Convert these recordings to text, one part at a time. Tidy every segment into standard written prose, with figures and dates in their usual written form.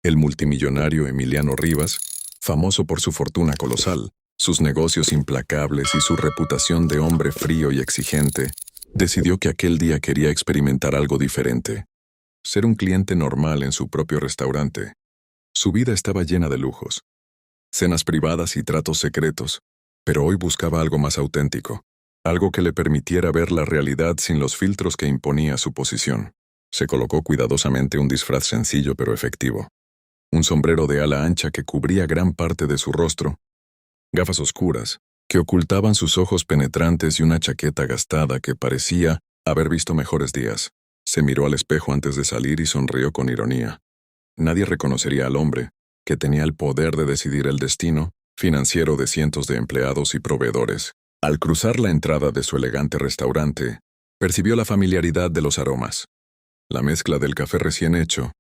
El multimillonario Emiliano Rivas, famoso por su fortuna colosal, sus negocios implacables y su reputación de hombre frío y exigente, decidió que aquel día quería experimentar algo diferente. Ser un cliente normal en su propio restaurante. Su vida estaba llena de lujos, cenas privadas y tratos secretos, pero hoy buscaba algo más auténtico, algo que le permitiera ver la realidad sin los filtros que imponía su posición. Se colocó cuidadosamente un disfraz sencillo pero efectivo. Un sombrero de ala ancha que cubría gran parte de su rostro, gafas oscuras que ocultaban sus ojos penetrantes y una chaqueta gastada que parecía haber visto mejores días. Se miró al espejo antes de salir y sonrió con ironía. Nadie reconocería al hombre, que tenía el poder de decidir el destino financiero de cientos de empleados y proveedores. Al cruzar la entrada de su elegante restaurante, percibió la familiaridad de los aromas. La mezcla del café recién hecho,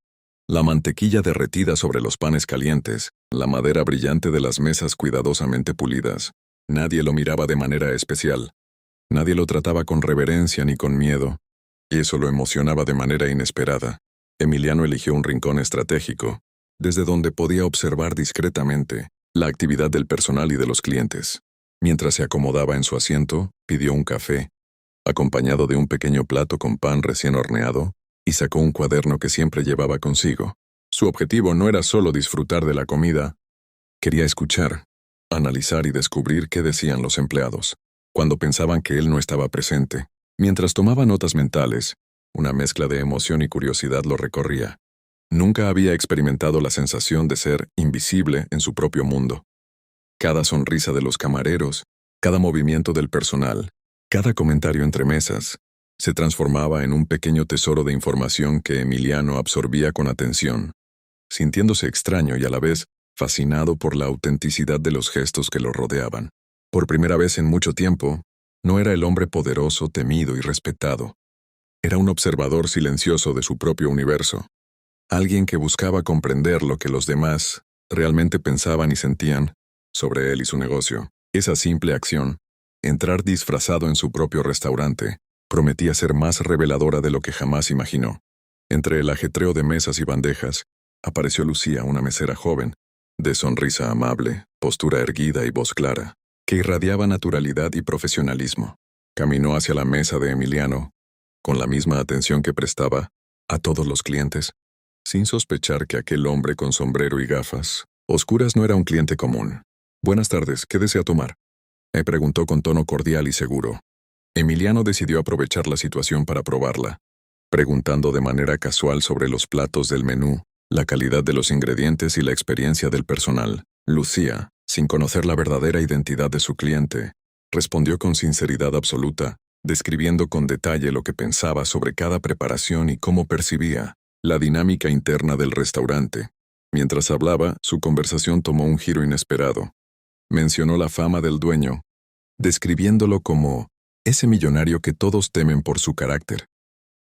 la mantequilla derretida sobre los panes calientes, la madera brillante de las mesas cuidadosamente pulidas. Nadie lo miraba de manera especial. Nadie lo trataba con reverencia ni con miedo, y eso lo emocionaba de manera inesperada. Emiliano eligió un rincón estratégico, desde donde podía observar discretamente la actividad del personal y de los clientes. Mientras se acomodaba en su asiento, pidió un café, acompañado de un pequeño plato con pan recién horneado, y sacó un cuaderno que siempre llevaba consigo. Su objetivo no era solo disfrutar de la comida, quería escuchar, analizar y descubrir qué decían los empleados, cuando pensaban que él no estaba presente. Mientras tomaba notas mentales, una mezcla de emoción y curiosidad lo recorría. Nunca había experimentado la sensación de ser invisible en su propio mundo. Cada sonrisa de los camareros, cada movimiento del personal, cada comentario entre mesas, se transformaba en un pequeño tesoro de información que Emiliano absorbía con atención, sintiéndose extraño y a la vez fascinado por la autenticidad de los gestos que lo rodeaban. Por primera vez en mucho tiempo, no era el hombre poderoso, temido y respetado. Era un observador silencioso de su propio universo, alguien que buscaba comprender lo que los demás realmente pensaban y sentían sobre él y su negocio. Esa simple acción, entrar disfrazado en su propio restaurante, prometía ser más reveladora de lo que jamás imaginó. Entre el ajetreo de mesas y bandejas, apareció Lucía, una mesera joven, de sonrisa amable, postura erguida y voz clara, que irradiaba naturalidad y profesionalismo. Caminó hacia la mesa de Emiliano, con la misma atención que prestaba a todos los clientes, sin sospechar que aquel hombre con sombrero y gafas oscuras no era un cliente común. «Buenas tardes, ¿qué desea tomar?», me preguntó con tono cordial y seguro. Emiliano decidió aprovechar la situación para probarla, preguntando de manera casual sobre los platos del menú, la calidad de los ingredientes y la experiencia del personal. Lucía, sin conocer la verdadera identidad de su cliente, respondió con sinceridad absoluta, describiendo con detalle lo que pensaba sobre cada preparación y cómo percibía la dinámica interna del restaurante. Mientras hablaba, su conversación tomó un giro inesperado. Mencionó la fama del dueño, describiéndolo como ese millonario que todos temen por su carácter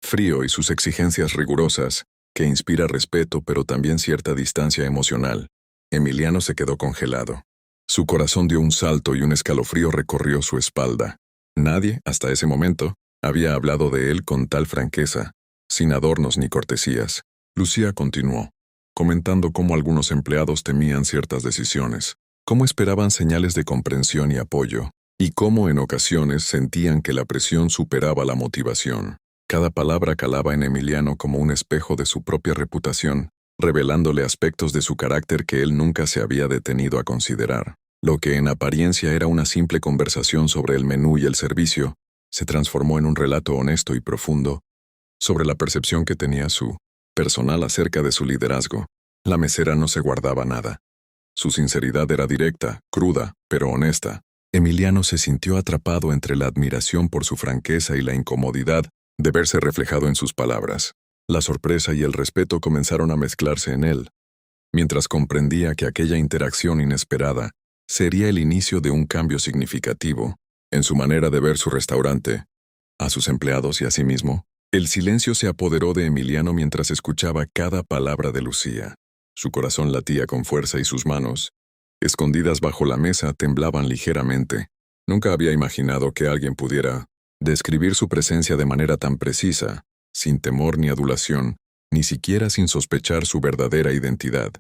frío y sus exigencias rigurosas, que inspira respeto pero también cierta distancia emocional. Emiliano se quedó congelado. Su corazón dio un salto y un escalofrío recorrió su espalda. Nadie, hasta ese momento, había hablado de él con tal franqueza, sin adornos ni cortesías. Lucía continuó, comentando cómo algunos empleados temían ciertas decisiones, cómo esperaban señales de comprensión y apoyo, y cómo en ocasiones sentían que la presión superaba la motivación. Cada palabra calaba en Emiliano como un espejo de su propia reputación, revelándole aspectos de su carácter que él nunca se había detenido a considerar. Lo que en apariencia era una simple conversación sobre el menú y el servicio, se transformó en un relato honesto y profundo sobre la percepción que tenía su personal acerca de su liderazgo. La mesera no se guardaba nada. Su sinceridad era directa, cruda, pero honesta. Emiliano se sintió atrapado entre la admiración por su franqueza y la incomodidad de verse reflejado en sus palabras. La sorpresa y el respeto comenzaron a mezclarse en él, mientras comprendía que aquella interacción inesperada sería el inicio de un cambio significativo en su manera de ver su restaurante, a sus empleados y a sí mismo. El silencio se apoderó de Emiliano mientras escuchaba cada palabra de Lucía. Su corazón latía con fuerza y sus manos, escondidas bajo la mesa, temblaban ligeramente. Nunca había imaginado que alguien pudiera describir su presencia de manera tan precisa, sin temor ni adulación, ni siquiera sin sospechar su verdadera identidad.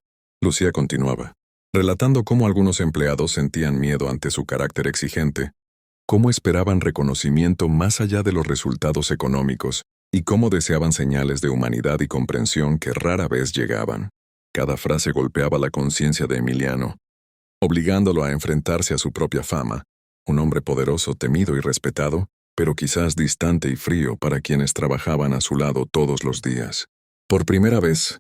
Lucía continuaba, relatando cómo algunos empleados sentían miedo ante su carácter exigente, cómo esperaban reconocimiento más allá de los resultados económicos y cómo deseaban señales de humanidad y comprensión que rara vez llegaban. Cada frase golpeaba la conciencia de Emiliano, obligándolo a enfrentarse a su propia fama, un hombre poderoso, temido y respetado, pero quizás distante y frío para quienes trabajaban a su lado todos los días. Por primera vez,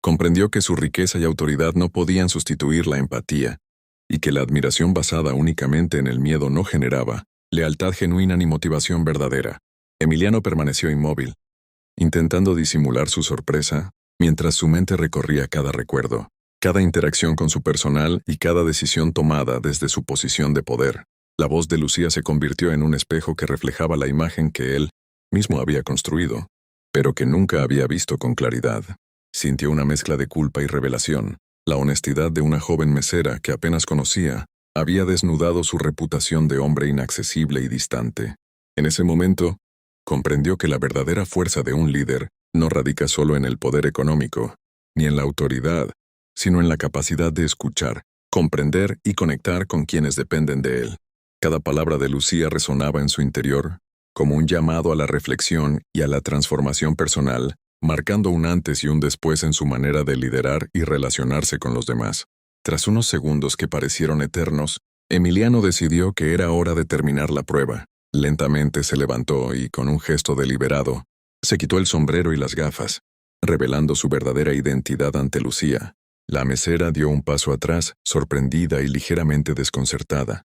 comprendió que su riqueza y autoridad no podían sustituir la empatía, y que la admiración basada únicamente en el miedo no generaba lealtad genuina ni motivación verdadera. Emiliano permaneció inmóvil, intentando disimular su sorpresa, mientras su mente recorría cada recuerdo, cada interacción con su personal y cada decisión tomada desde su posición de poder. La voz de Lucía se convirtió en un espejo que reflejaba la imagen que él mismo había construido, pero que nunca había visto con claridad. Sintió una mezcla de culpa y revelación. La honestidad de una joven mesera que apenas conocía había desnudado su reputación de hombre inaccesible y distante. En ese momento, comprendió que la verdadera fuerza de un líder no radica solo en el poder económico, ni en la autoridad, sino en la capacidad de escuchar, comprender y conectar con quienes dependen de él. Cada palabra de Lucía resonaba en su interior, como un llamado a la reflexión y a la transformación personal, marcando un antes y un después en su manera de liderar y relacionarse con los demás. Tras unos segundos que parecieron eternos, Emiliano decidió que era hora de terminar la prueba. Lentamente se levantó y, con un gesto deliberado, se quitó el sombrero y las gafas, revelando su verdadera identidad ante Lucía. La mesera dio un paso atrás, sorprendida y ligeramente desconcertada.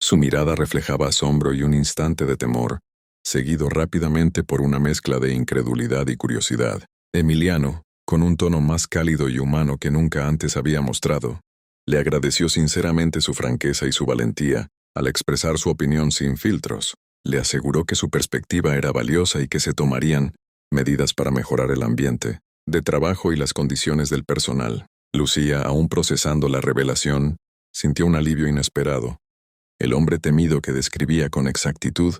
Su mirada reflejaba asombro y un instante de temor, seguido rápidamente por una mezcla de incredulidad y curiosidad. Emiliano, con un tono más cálido y humano que nunca antes había mostrado, le agradeció sinceramente su franqueza y su valentía al expresar su opinión sin filtros. Le aseguró que su perspectiva era valiosa y que se tomarían medidas para mejorar el ambiente de trabajo y las condiciones del personal. Lucía, aún procesando la revelación, sintió un alivio inesperado. El hombre temido que describía con exactitud,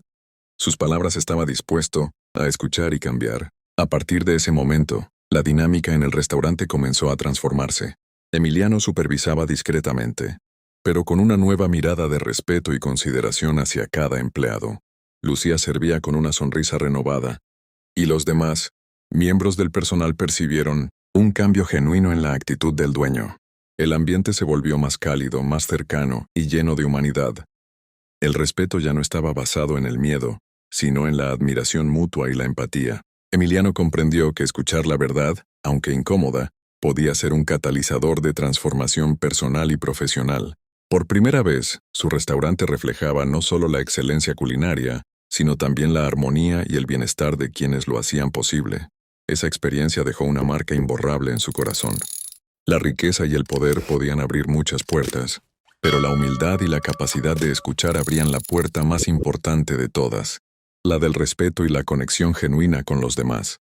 sus palabras estaba dispuesto a escuchar y cambiar. A partir de ese momento, la dinámica en el restaurante comenzó a transformarse. Emiliano supervisaba discretamente, pero con una nueva mirada de respeto y consideración hacia cada empleado. Lucía servía con una sonrisa renovada, y los demás, miembros del personal, percibieron un cambio genuino en la actitud del dueño. El ambiente se volvió más cálido, más cercano y lleno de humanidad. El respeto ya no estaba basado en el miedo, sino en la admiración mutua y la empatía. Emiliano comprendió que escuchar la verdad, aunque incómoda, podía ser un catalizador de transformación personal y profesional. Por primera vez, su restaurante reflejaba no solo la excelencia culinaria, sino también la armonía y el bienestar de quienes lo hacían posible. Esa experiencia dejó una marca imborrable en su corazón. La riqueza y el poder podían abrir muchas puertas, pero la humildad y la capacidad de escuchar abrían la puerta más importante de todas, la del respeto y la conexión genuina con los demás.